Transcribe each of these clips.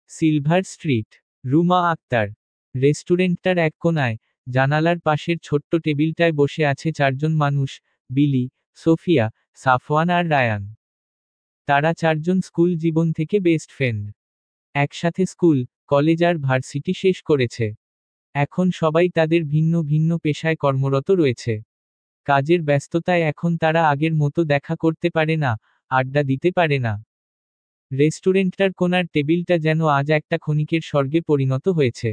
Silver street. Ruma Akhtar. রেস্টুরেন্টটার এক কোনায়, জানালার পাশের ছোট্ট টেবিলটায় বসে আছে চারজন মানুষ: বিলি, সোফিয়া, সাফওয়ান আর রায়ান। তারা চারজন স্কুল জীবন থেকে বেস্ট ফ্রেন্ড। একসাথে স্কুল, কলেজ আর ভার্সিটি শেষ করেছে। এখন সবাই তাদের ভিন্ন ভিন্ন পেশায় কর্মরত রয়েছে। কাজের ব্যস্ততায় এখন তারা আগের মতো দেখা করতে পারে না, আড্ডা দিতে পারে না। রেস্টুরেন্টটার কোনার টেবিলটা যেন আজ একটা ক্ষণিকের স্বর্গে পরিণত হয়েছে।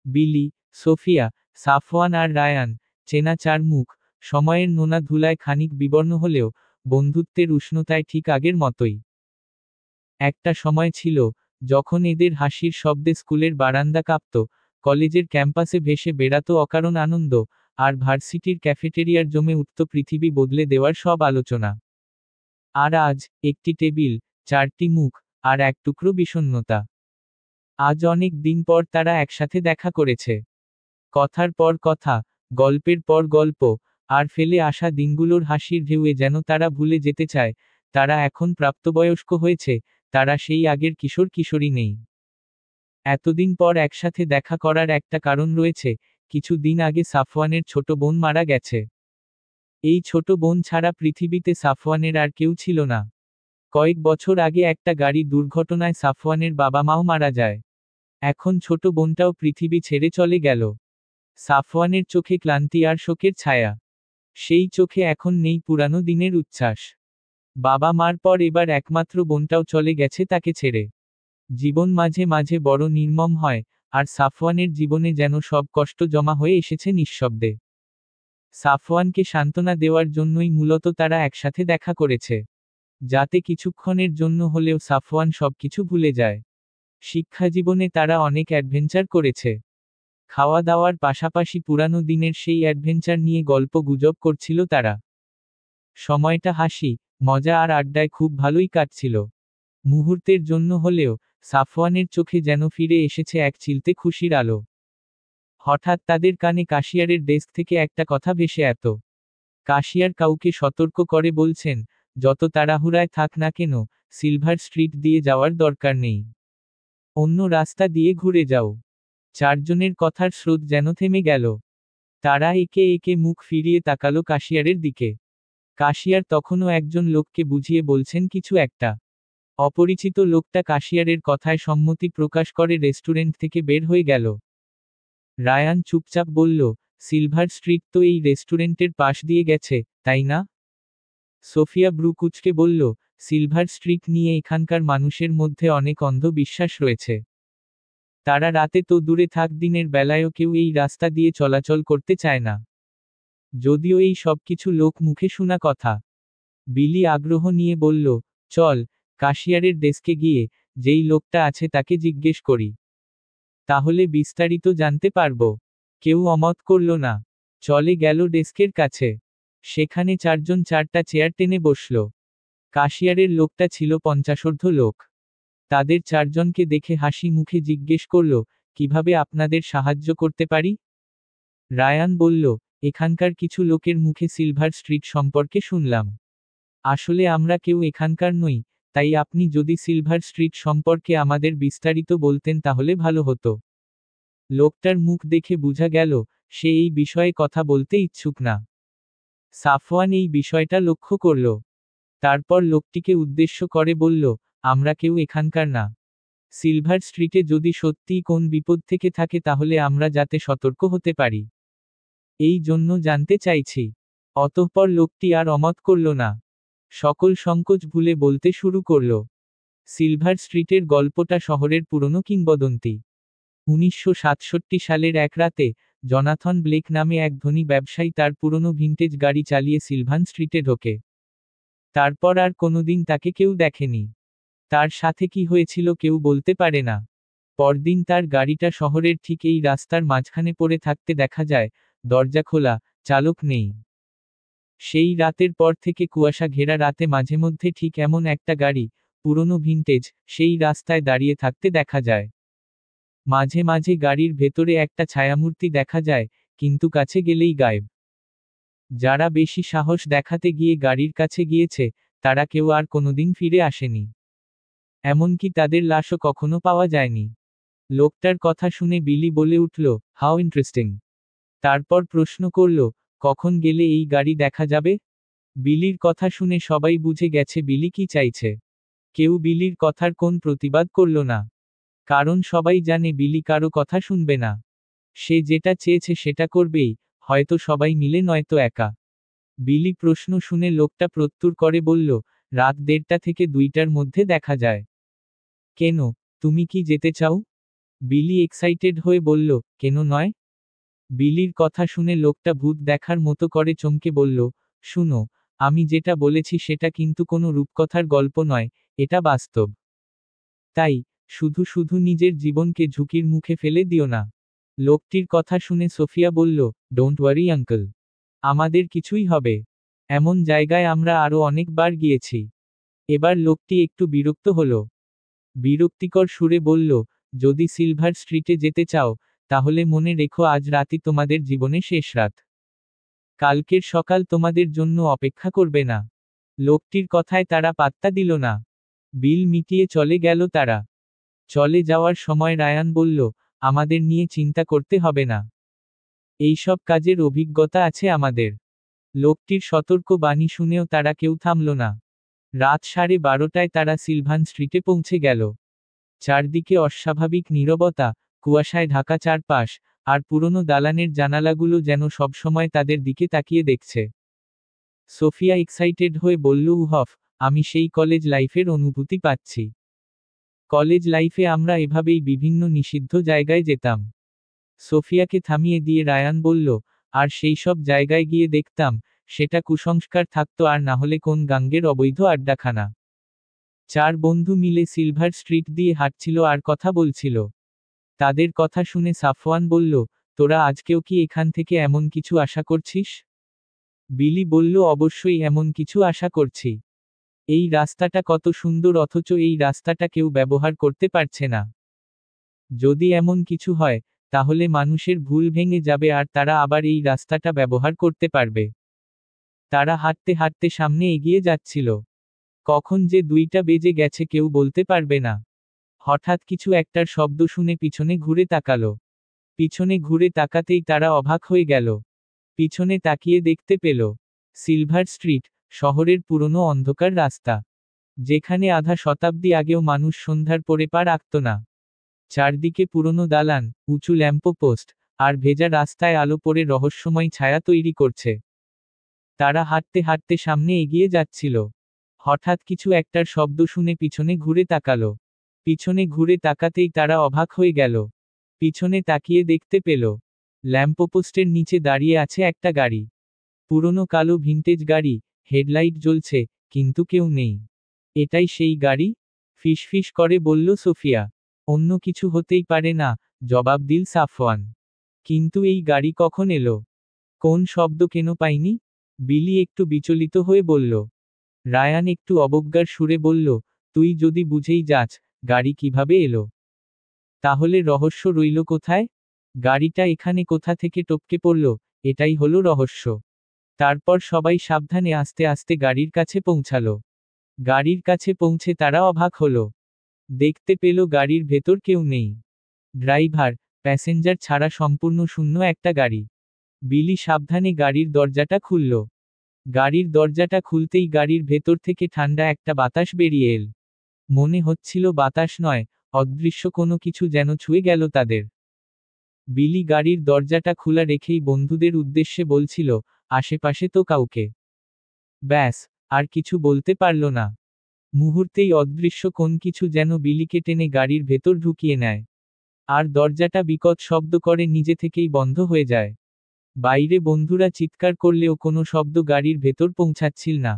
বিলি, সোফিয়া, সাফওয়ান আর রায়ান, চেনা চার মুখ, সময়ের নোনা ধুলায় খানিক বিবর্ণ হলেও বন্ধুত্বের উষ্ণতায় ঠিক আগের মতোই। একটা সময় ছিল যখন এদের হাসির শব্দে স্কুলের বারান্দা কাঁপত, কলেজের ক্যাম্পাসে ভেসে বেড়াতো অকারণ আনন্দ, আর ভার্সিটির ক্যাফেটেরিয়ার জমে উঠত পৃথিবী বদলে দেওয়ার সব আলোচনা। আর আজ, একটি টেবিল, চারটি মুখ, আর এক টুকরো বিষণ্ণতা। আজ অনেক দিন পর তারা একসাথে দেখা করেছে। কথার পর কথা, গল্পের পর গল্প, আর ফেলে আসা দিনগুলোর হাসির ঢেউয়ে যেন তারা ভুলে যেতে চায় তারা এখন প্রাপ্তবয়স্ক হয়েছে, তারা সেই আগের কিশোর কিশোরী নেই। এতদিন পর একসাথে দেখা করার একটা কারণ রয়েছে: কিছু দিন আগে সাফওয়ানের ছোট বোন মারা গেছে। এই ছোট বোন ছাড়া পৃথিবীতে সাফওয়ানের আর কেউ ছিল না। কয়েক বছর আগে একটা গাড়ি দুর্ঘটনায় সাফওয়ানের বাবা মাও মারা যায়। এখন ছোট বোনটাও পৃথিবী ছেড়ে চলে গেল। সাফওয়ানের চোখে ক্লান্তি আর শোকের ছায়া। সেই চোখে এখন নেই পুরানো দিনের উচ্ছ্বাস। বাবা মার পর এবার একমাত্র বোনটাও চলে গেছে তাকে ছেড়ে। জীবন মাঝে মাঝে বড় নির্মম হয়, আর সাফওয়ানের জীবনে যেন সব কষ্ট জমা হয়ে এসেছে নিঃশব্দে। সাফওয়ানকে সান্ত্বনা দেওয়ার জন্যই মূলত তারা একসাথে দেখা করেছে। যাতে কিছুক্ষণের জন্য হলেও সাফওয়ান সবকিছু ভুলে যায়। শিক্ষাজীবনে তারা অনেক অ্যাডভেঞ্চার করেছে। খাওয়া দাওয়ার পাশাপাশি পুরানো দিনের সেই অ্যাডভেঞ্চার নিয়ে গল্প গুজব করছিল তারা। সময়টা হাসি, মজা আর আড্ডায় খুব ভালোই কাটছিল। মুহূর্তের জন্য হলেও সাফওয়ানের চোখে যেন ফিরে এসেছে এক চিলতে খুশির আলো। হঠাৎ তাদের কানে কাশিয়ারের ডেস্ক থেকে একটা কথা ভেসে এত। কাশিয়ার কাউকে সতর্ক করে বলছেন, যত তাড়াহুড়ায় থাক না কেন, সিলভার স্ট্রিট দিয়ে যাওয়ার দরকার নেই। অন্য রাস্তা দিয়ে ঘুরে যাও। চারজনের কথার স্রোত যেন থেমে গেল। তারা একে একে মুখ ফিরিয়ে তাকালো কাশিয়ারের দিকে। কাশিয়ার তখনও একজন লোককে বুঝিয়ে বলছেন কিছু একটা। অপরিচিত লোকটা কাশিয়ারের কথায় সম্মতি প্রকাশ করে রেস্টুরেন্ট থেকে বের হয়ে গেল। রায়ান চুপচাপ বলল, সিলভার স্ট্রিট তো এই রেস্টুরেন্টের পাশ দিয়ে গেছে, তাই না? সোফিয়া ব্রু কুঁচকে বলল, সিলভার স্ট্রিট নিয়ে এখানকার মানুষের মধ্যে অনেক অন্ধ বিশ্বাস রয়েছে। তারা রাতে তো দূরে থাক, দিনের বেলায়ও কেউ এই রাস্তা দিয়ে চলাচল করতে চায় না। যদিও এই সবকিছু লোক মুখে শোনা কথা। বিলি আগ্রহ নিয়ে বলল, চল, কাশিয়ারের ডেস্কে গিয়ে যেই লোকটা আছে তাকে জিজ্ঞেস করি। তাহলে বিস্তারিত জানতে পারবো। কেউ অমত করল না। চলে গেল ডেস্কের কাছে। সেখানে চারজন চারটা চেয়ার টেনে বসল। কাশিয়ারের লোকটা ছিল 50 লোক। তাদের চারজনকে দেখে হাসি মুখে জিজ্ঞেস করল, কিভাবে আপনাদের সাহায্য করতে পারি? রায়ান বলল, এখানকার কিছু লোকের মুখে সিলভার স্ট্রিট সম্পর্কে শুনলাম। আসলে আমরা কেউ এখানকার নই, তাই আপনি যদি সিলভার স্ট্রিট সম্পর্কে আমাদের বিস্তারিত বলতেন তাহলে ভালো হতো। লোকটার মুখ দেখে বোঝা গেল সে এই বিষয়ে কথা বলতে ইচ্ছুক না। সাফওয়ান এই বিষয়টা লক্ষ্য করল। তারপর লোকটিকে উদ্দেশ্য করে বলল, আমরা কেউ এখানকার না। সিলভার স্ট্রিটে যদি সত্যিই কোন বিপদ থেকে থাকে তাহলে আমরা যাতে সতর্ক হতে পারি, এই জন্য জানতে চাইছি। অতঃপর লোকটি আর অমত করল না। সকল সংকোচ ভুলে বলতে শুরু করল। সিলভার স্ট্রিটের গল্পটা শহরের পুরনো কিংবদন্তি। 1967 সালের এক রাতে জনাথন ব্লেক নামে এক ধনী ব্যবসায়ী তার পুরনো ভিন্টেজ গাড়ি চালিয়ে সিলভার স্ট্রিটে ঢোকে। তারপর আর কোনোদিন তাকে কেউ দেখেনি। তার সাথে কি হয়েছিল কেউ বলতে পারে না। পরদিন তার গাড়িটা শহরের ঠিক এই রাস্তার মাঝখানে পড়ে থাকতে দেখা যায়, দরজা খোলা, চালক নেই। সেই রাতের পর থেকে কুয়াশা ঘেরা রাতে মাঝেমধ্যে ঠিক এমন একটা গাড়ি, পুরনো ভিন্টেজ, সেই রাস্তায় দাঁড়িয়ে থাকতে দেখা যায়। মাঝে মাঝে গাড়ির ভেতরে একটা ছায়ামূর্তি দেখা যায়, কিন্তু কাছে গেলেই গায়েব। যারা বেশি সাহস দেখাতে গিয়ে গাড়ির কাছে গিয়েছে, তারা কেউ আর কোনোদিন ফিরে আসেনি। এমনকি তাদের লাশও কখনো পাওয়া যায়নি। লোকটার কথা শুনে বিলি বলে উঠল, হাউ ইন্টারেস্টিং। তারপর প্রশ্ন করল, কখন গেলে এই গাড়ি দেখা যাবে? বিলির কথা শুনে সবাই বুঝে গেছে বিলি কি চাইছে। কেউ বিলির কথার কোন প্রতিবাদ করল না। কারণ সবাই জানে বিলি কারো কথা শুনবে না। সে যেটা চেয়েছে সেটা করবেই, হয়তো সবাই মিলে নয়তো একা। বিলি প্রশ্ন শুনে লোকটা প্রত্যুত্তর করে বলল, রাত 1:30 থেকে 2টার মধ্যে দেখা যায়। কেন, তুমি কি যেতে চাও? বিলি এক্সাইটেড হয়ে বলল, কেন নয়? বিলির কথা শুনে লোকটা ভূত দেখার মতো করে চমকে বলল, শুনো, আমি যেটা বলেছি সেটা কিন্তু কোনো রূপকথার গল্প নয়, এটা বাস্তব। তাই, শুধু শুধু নিজের জীবনকে ঝুঁকির মুখে ফেলে দিও না। লোকটির কথা শুনে সোফিয়া বলল, ডোন্ট ওয়ারি আঙ্কেল। আমাদের কিছুই হবে। এমন জায়গায় আমরা আরো অনেকবার গিয়েছি। এবার লোকটি একটু বিরক্ত হলো। বিরক্তিকর সুরে বলল, যদি সিলভার স্ট্রিটে যেতে চাও, তাহলে মনে রেখো আজ রাতই তোমাদের জীবনে শেষ রাত। কালকের সকাল তোমাদের জন্য অপেক্ষা করবে না। লোকটির কথায় তারা পাত্তা দিল না। বিল মিটিয়ে চলে গেল তারা। চলে যাওয়ার সময় রায়ান বলল, আমাদের নিয়ে চিন্তা করতে হবে না। এইসব কাজের অভিজ্ঞতা আছে আমাদের। লোকটির সতর্ক বাণী শুনেও তারা কেউ থামল না। রাত 12:30টায় তারা সিলভান স্ট্রিটে পৌঁছে গেল। চারদিকে অস্বাভাবিক নীরবতা, কুয়াশায় ঢাকা চারপাশ, আর পুরনো দালানের জানালাগুলো যেন সবসময় তাদের দিকে তাকিয়ে দেখছে। সোফিয়া এক্সাইটেড হয়ে বলল, উহফ, আমি সেই কলেজ লাইফের অনুভূতি পাচ্ছি। কলেজ লাইফে আমরা এভাবেই বিভিন্ন নিষিদ্ধ জায়গায় যেতাম। সোফিয়াকে থামিয়ে দিয়ে রায়ান বলল, আর সেই সব জায়গায় গিয়ে দেখতাম, সেটা কুসংস্কার থাকতো আর না হলে কোন গাঙ্গের অবৈধ আড্ডাখানা। 4 বন্ধু মিলে সিলভার স্ট্রিট দিয়ে হাঁটছিল আর কথা বলছিল। তাদের কথা শুনে সাফওয়ান বলল, তোরা আজকেও কি এখান থেকে এমন কিছু আশা করছিস? বিলি বলল, অবশ্যই এমন কিছু আশা করছি। এই রাস্তাটা কত সুন্দর অথচ এই রাস্তাটা কেউ ব্যবহার করতে পারছে না। যদি এমন কিছু হয়, তাহলে মানুষের ভুল ভেঙে যাবে আর তারা আবার এই রাস্তাটা ব্যবহার করতে পারবে। তারা হাঁটতে হাঁটতে সামনে এগিয়ে যাচ্ছিল। কখন যে 2টা বেজে গেছে কেউ বলতে পারবে না। হঠাৎ কিছু একটার শব্দ শুনে পিছনে ঘুরে তাকালো। পিছনে ঘুরে তাকাতেই তারা অবাক হয়ে গেল। পিছনে তাকিয়ে দেখতে পেল, সিলভার স্ট্রিট, শহরের পুরনো অন্ধকার রাস্তা। যেখানে আধা শতাব্দী আগেও মানুষ সন্ধ্যার পরে পা রাখত না। চারদিকে পুরনো দালান, উঁচু ল্যাম্পপোস্ট, আর ভেজা রাস্তায় আলো পড়ে রহস্যময় ছায়া তৈরি করছে। তারা হাঁটতে হাঁটতে সামনে এগিয়ে যাচ্ছিল। হঠাৎ কিছু একটার শব্দ শুনে পিছনে ঘুরে তাকালো। পিছনে ঘুরে তাকাতেই তারা অবাক হয়ে গেল। পিছনে তাকিয়ে দেখতে পেল, ল্যাম্পপোস্টের নিচে দাঁড়িয়ে আছে একটা গাড়ি। পুরনো কালো ভিন্টেজ গাড়ি, হেডলাইট জ্বলছে, কিন্তু কেউ নেই। এটাই সেই গাড়ি? ফিসফিস করে বলল সোফিয়া। অন্য কিছু হতেই পারে না, জবাব দিল সাফওয়ান। কিন্তু এই গাড়ি কখন এলো? কোন শব্দ কেন পাইনি? বিলি একটু বিচলিত হয়ে বলল। রায়ান একটু অবজ্ঞার সুরে বলল, তুই যদি বুঝেই যাস, গাড়ি কিভাবে এলো? তাহলে রহস্য রইল কোথায়? গাড়িটা এখানে কোথা থেকে টপকে পড়ল, এটাই হলো রহস্য। তারপর সবাই সাবধানে আস্তে আস্তে গাড়ির কাছে পৌঁছালো। গাড়ির কাছে পৌঁছে তারা অবাক হলো। দেখতে পেল গাড়ির ভেতর কেউ নেই। ড্রাইভার, প্যাসেঞ্জার ছাড়া সম্পূর্ণ শূন্য একটা গাড়ি। বিলি সাবধানে গাড়ির দরজাটা খুলল। গাড়ির দরজাটা খুলতেই গাড়ির ভেতর থেকে ঠান্ডা একটা বাতাস বেরিয়ে এল। মনে হচ্ছিল বাতাস নয়, অদৃশ্য কোনো কিছু যেন ছুঁয়ে গেল তাদের। বিলি গাড়ির দরজাটা খোলা রেখেই বন্ধুদের উদ্দেশ্যে বলছিল, আশেপাশে তো কাউকে। ব্যাস, আর কিছু বলতে পারল না। মুহূর্তেই অদৃশ্য কোন কিছু যেন বিলিকে টেনে গাড়ির ভেতর ঢুকিয়ে নেয়। আর দরজাটা বিকট শব্দ করে নিজে থেকেই বন্ধ হয়ে যায়। বাইরে বন্ধুরা চিৎকার করলেও কোনো শব্দ গাড়ির ভেতর পৌঁছাচ্ছিল না।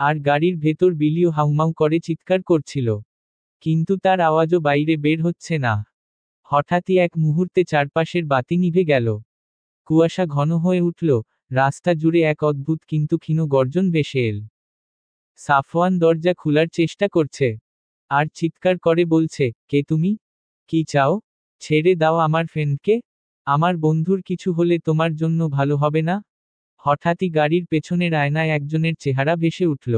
আর গাড়ির ভেতর বিলিও হাউমাউ করে চিৎকার করছিল। কিন্তু তার আওয়াজও বাইরে বের হচ্ছে না। হঠাৎই এক মুহূর্তে চারপাশের বাতি নিভে গেল। কুয়াশা ঘন হয়ে উঠল, রাস্তা জুড়ে এক অদ্ভুত কিন্তু ক্ষীণ গর্জন ভেসে এল। সাফওয়ান দরজা খোলার চেষ্টা করছে। আর চিৎকার করে বলছে, কে তুমি? কি চাও? ছেড়ে দাও আমার ফ্রেন্ডকে। আমার বন্ধুর কিছু হলে তোমার জন্য ভালো হবে না? হঠাৎই গাড়ির পেছনের আয়নায় একজনের চেহারা ভেসে উঠল।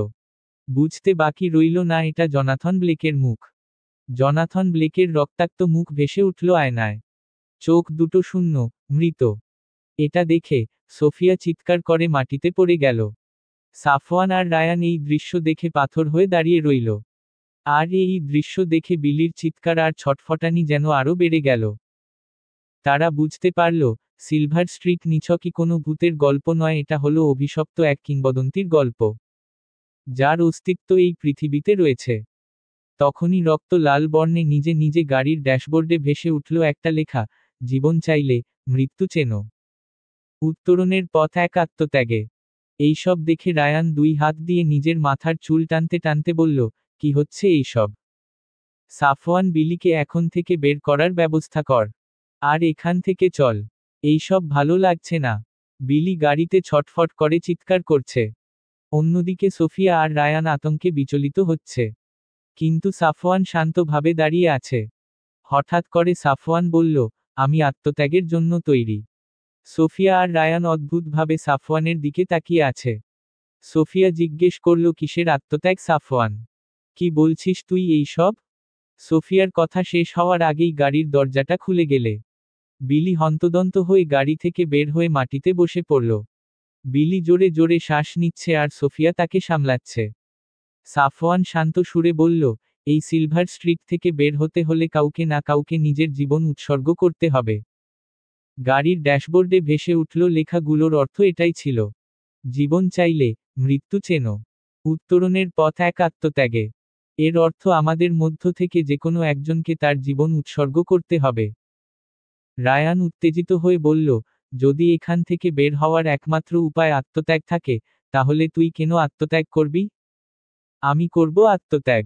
বুঝতে বাকি রইল না এটা জোনাথন ব্লেকের মুখ। জনাথন ব্লেকের রক্তাক্ত মুখ ভেসে উঠল আয়নায়। চোখ দুটো শূন্য, মৃত। এটা দেখে সোফিয়া চিৎকার করে মাটিতে পড়ে গেল। সাফওয়ান আর রায়ান এই দৃশ্য দেখে পাথর হয়ে দাঁড়িয়ে রইল। আর এই দৃশ্য দেখে বিলির চিৎকার আর ছটফটানি যেন আরো বেড়ে গেল। তারা বুঝতে পারল, সিলভার স্ট্রিট নিছকই কোনো ভূতের গল্প নয়, এটা হলো অভিশপ্ত এক কিংবদন্তির গল্প, যার অস্তিত্ব এই পৃথিবীতে রয়েছে। তখনই রক্ত লাল বর্ণে নিজে নিজে গাড়ির ড্যাশবোর্ডে ভেসে উঠল একটা লেখা, জীবন চাইলে, মৃত্যু চেনো। উত্তরণের পথ এক আত্মত্যাগে। এইসব দেখে রায়ান দুই হাত দিয়ে নিজের মাথার চুল টানতে টানতে বলল, কি হচ্ছে এইসব? সাফওয়ান বিলিকে এখন থেকে বের করার ব্যবস্থা কর। আর এখান থেকে চল। এইসব ভালো লাগছে না। বিলি গাড়িতে ছটফট করে চিৎকার করছে। অন্যদিকে সোফিয়া আর রায়ান আতঙ্কে বিচলিত হচ্ছে। কিন্তু সাফওয়ান শান্তভাবে দাঁড়িয়ে আছে। হঠাৎ করে সাফওয়ান বলল, আমি আত্মত্যাগের জন্য তৈরি। সোফিয়া আর রায়ান অদ্ভুতভাবে সাফওয়ানের দিকে তাকিয়ে আছে। সোফিয়া জিজ্ঞেস করল, কিসের আত্মত্যাগ সাফওয়ান? কি বলছিস তুই এইসব? সোফিয়ার কথা শেষ হওয়ার আগেই গাড়ির দরজাটা খুলে গেলে বিলি হন্তদন্ত হয়ে গাড়ি থেকে বের হয়ে মাটিতে বসে পড়ল। বিলি জোরে জোরে শ্বাস নিচ্ছে আর সোফিয়া তাকে সামলাচ্ছে। সাফওয়ান শান্ত সুরে বলল, এই সিলভার স্ট্রিট থেকে বের হতে হলে কাউকে না কাউকে নিজের জীবন উৎসর্গ করতে হবে। গাড়ির ড্যাশবোর্ডে ভেসে উঠল লেখাগুলোর অর্থ এটাই ছিল, জীবন চাইলে, মৃত্যু চেনো। উত্তরণের পথ এক আত্মত্যাগে। এর অর্থ আমাদের মধ্য থেকে যেকোনো একজনকে তার জীবন উৎসর্গ করতে হবে। রায়ান উত্তেজিত হয়ে বলল, যদি এখান থেকে বের হওয়ার একমাত্র উপায় আত্মত্যাগ থাকে, তাহলে তুই কেন আত্মত্যাগ করবি? আমি করব আত্মত্যাগ।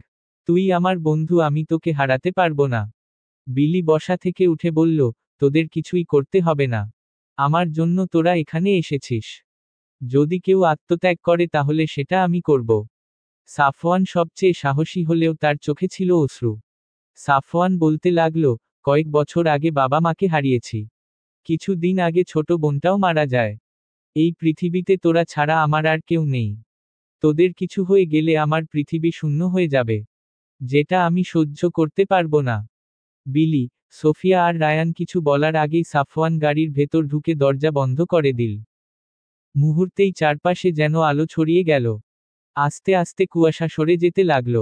তুই আমার বন্ধু, আমি তোকে হারাতে পারবো না। বিলি বসা থেকে উঠে বলল, তোদের কিছুই করতে হবে না। আমার জন্য তোরা এখানে এসেছিস। যদি কেউ আত্মত্যাগ করে তাহলে সেটা আমি করব। সাফওয়ান সবচেয়ে সাহসী হলেও তার চোখে ছিল অশ্রু। সাফওয়ান বলতে লাগল, কয়েক বছর আগে বাবা মাকে হারিয়েছি। কিছু দিন আগে ছোট বোনটাও মারা যায়। এই পৃথিবীতে তোরা ছাড়া আমার আর কেউ নেই। তোদের কিছু হয়ে গেলে আমার পৃথিবী শূন্য হয়ে যাবে, যেটা আমি সহ্য করতে পারবো না। বিলি, সোফিয়া আর রায়ান কিছু বলার আগেই সাফওয়ান গাড়ির ভেতর ঢুকে দরজা বন্ধ করে দিল। মুহূর্তেই চারপাশে যেন আলো ছড়িয়ে গেল। আস্তে আস্তে কুয়াশা সরে যেতে লাগল।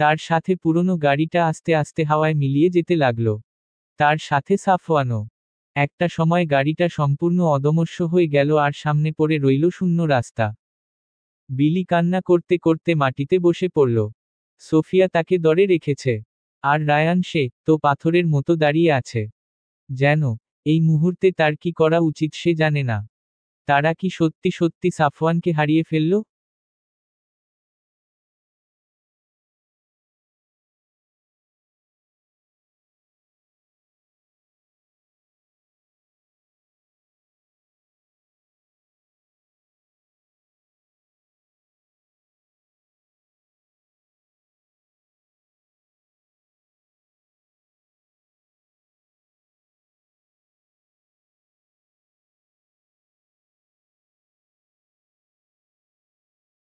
তার সাথে পুরনো গাড়িটা আস্তে আস্তে হাওয়ায় মিলিয়ে যেতে লাগল। তার সাথে সাফওয়ানও। একটা সময় গাড়িটা সম্পূর্ণ অদমস্য হয়ে গেল আর সামনে পড়ে রইল শূন্য রাস্তা। বিলি কান্না করতে করতে মাটিতে বসে পড়ল। সোফিয়া তাকে ধরে রেখেছে। আর রায়ান, সে তো পাথরের মতো দাঁড়িয়ে আছে। যেন এই মুহূর্তে তার কি করা উচিত সে জানে না। তারা কি সত্যি সত্যি সাফওয়ানকে হারিয়ে ফেলল?